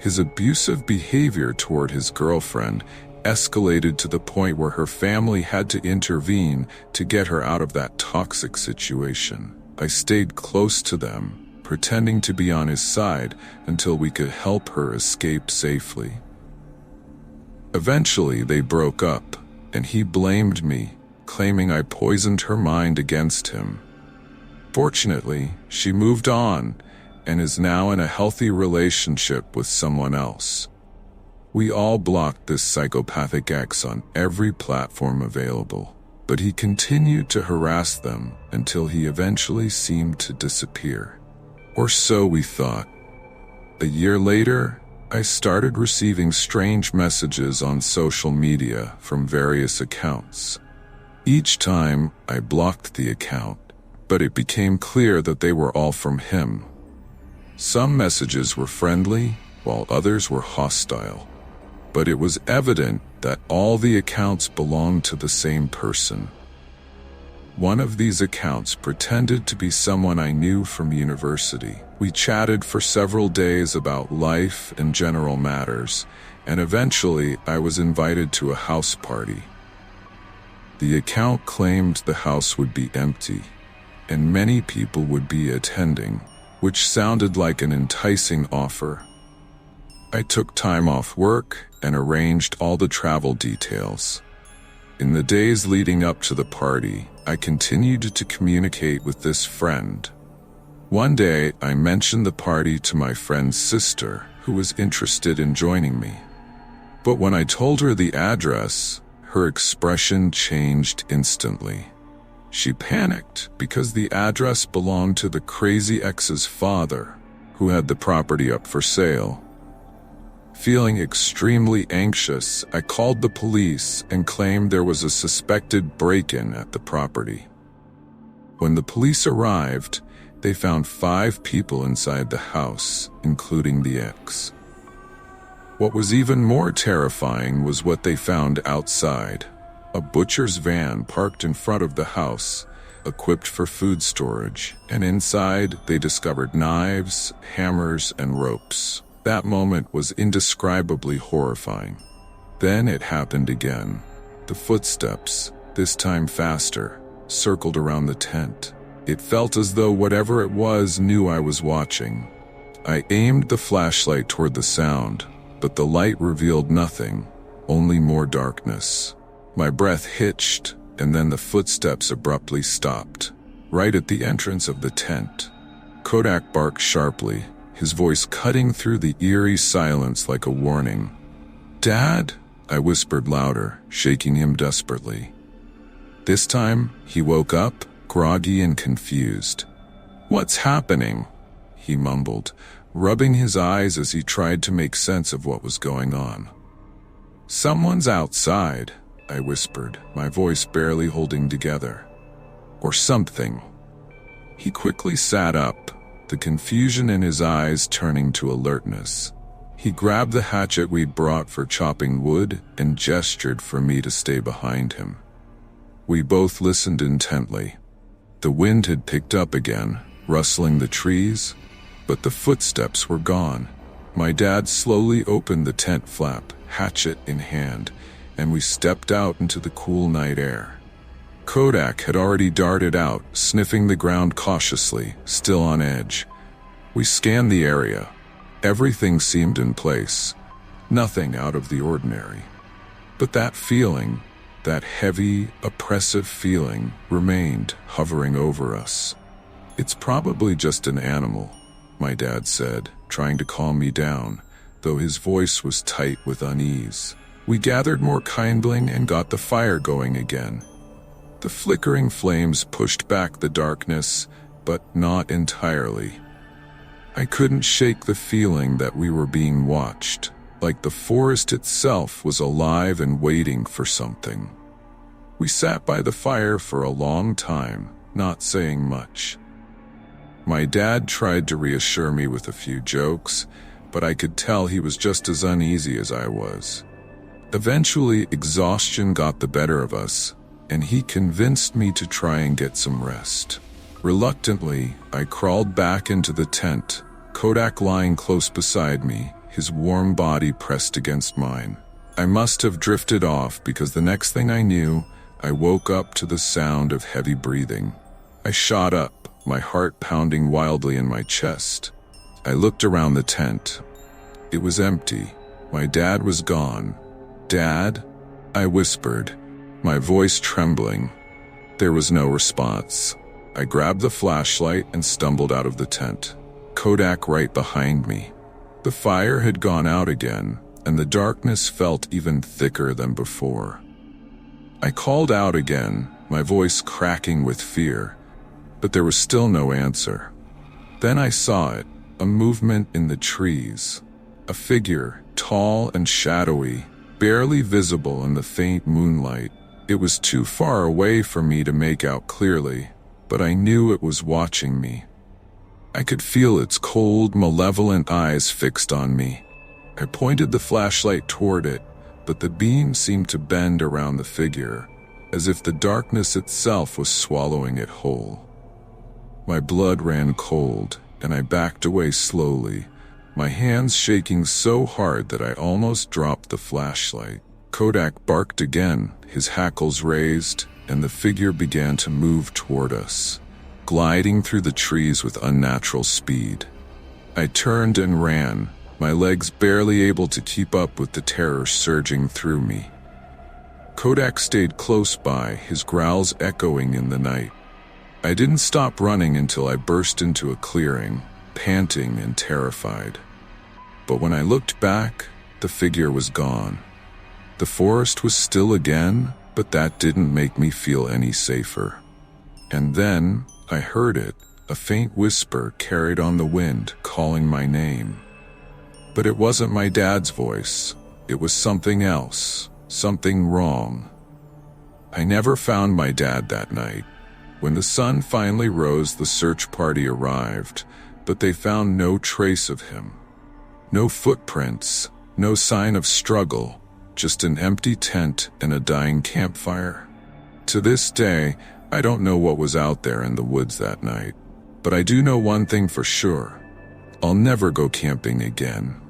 His abusive behavior toward his girlfriend escalated to the point where her family had to intervene to get her out of that toxic situation. I stayed close to them, pretending to be on his side until we could help her escape safely. Eventually, they broke up, and he blamed me, claiming I poisoned her mind against him. Fortunately, she moved on and is now in a healthy relationship with someone else. We all blocked this psychopathic ex on every platform available, but he continued to harass them until he eventually seemed to disappear. Or so we thought. A year later, I started receiving strange messages on social media from various accounts. Each time, I blocked the account, but it became clear that they were all from him. Some messages were friendly, while others were hostile. But it was evident that all the accounts belonged to the same person. One of these accounts pretended to be someone I knew from university. We chatted for several days about life and general matters, and eventually I was invited to a house party. The account claimed the house would be empty, and many people would be attending, which sounded like an enticing offer. I took time off work and arranged all the travel details. In the days leading up to the party, I continued to communicate with this friend. One day, I mentioned the party to my friend's sister, who was interested in joining me. But when I told her the address, her expression changed instantly. She panicked because the address belonged to the crazy ex's father, who had the property up for sale. Feeling extremely anxious, I called the police and claimed there was a suspected break-in at the property. When the police arrived, they found 5 people inside the house, including the ex. What was even more terrifying was what they found outside. A butcher's van parked in front of the house, equipped for food storage, and inside they discovered knives, hammers, and ropes. That moment was indescribably horrifying. Then it happened again. The footsteps, this time faster, circled around the tent. It felt as though whatever it was knew I was watching. I aimed the flashlight toward the sound, but the light revealed nothing, only more darkness. My breath hitched, and then the footsteps abruptly stopped, right at the entrance of the tent. Kodak barked sharply, his voice cutting through the eerie silence like a warning. "Dad?" I whispered louder, shaking him desperately. This time, he woke up, groggy and confused. "What's happening?" he mumbled, rubbing his eyes as he tried to make sense of what was going on. "Someone's outside," I whispered, my voice barely holding together. "Or something." He quickly sat up, the confusion in his eyes turning to alertness. He grabbed the hatchet we'd brought for chopping wood and gestured for me to stay behind him. We both listened intently. The wind had picked up again, rustling the trees, but the footsteps were gone. My dad slowly opened the tent flap, hatchet in hand, and we stepped out into the cool night air. Kodak had already darted out, sniffing the ground cautiously, still on edge. We scanned the area. Everything seemed in place. Nothing out of the ordinary. But that feeling, that heavy, oppressive feeling, remained hovering over us. "It's probably just an animal," my dad said, trying to calm me down, though his voice was tight with unease. We gathered more kindling and got the fire going again. The flickering flames pushed back the darkness, but not entirely. I couldn't shake the feeling that we were being watched, like the forest itself was alive and waiting for something. We sat by the fire for a long time, not saying much. My dad tried to reassure me with a few jokes, but I could tell he was just as uneasy as I was. Eventually, exhaustion got the better of us, and he convinced me to try and get some rest. Reluctantly, I crawled back into the tent, Kodak lying close beside me, his warm body pressed against mine. I must have drifted off because the next thing I knew, I woke up to the sound of heavy breathing. I shot up, my heart pounding wildly in my chest. I looked around the tent. It was empty. My dad was gone. "Dad?" I whispered, my voice trembling. There was no response. I grabbed the flashlight and stumbled out of the tent. Kodak right behind me. The fire had gone out again, and the darkness felt even thicker than before. I called out again, my voice cracking with fear, but there was still no answer. Then I saw it, a movement in the trees. A figure, tall and shadowy, barely visible in the faint moonlight. It was too far away for me to make out clearly, but I knew it was watching me. I could feel its cold, malevolent eyes fixed on me. I pointed the flashlight toward it, but the beam seemed to bend around the figure, as if the darkness itself was swallowing it whole. My blood ran cold, and I backed away slowly, my hands shaking so hard that I almost dropped the flashlight. Kodak barked again, his hackles raised, and the figure began to move toward us, gliding through the trees with unnatural speed. I turned and ran, my legs barely able to keep up with the terror surging through me. Kodak stayed close by, his growls echoing in the night. I didn't stop running until I burst into a clearing, panting and terrified. But when I looked back, the figure was gone. The forest was still again, but that didn't make me feel any safer. And then, I heard it, a faint whisper carried on the wind, calling my name. But it wasn't my dad's voice. It was something else, something wrong. I never found my dad that night. When the sun finally rose, the search party arrived, but they found no trace of him. No footprints, no sign of struggle, just an empty tent and a dying campfire. To this day, I don't know what was out there in the woods that night, but I do know one thing for sure. I'll never go camping again.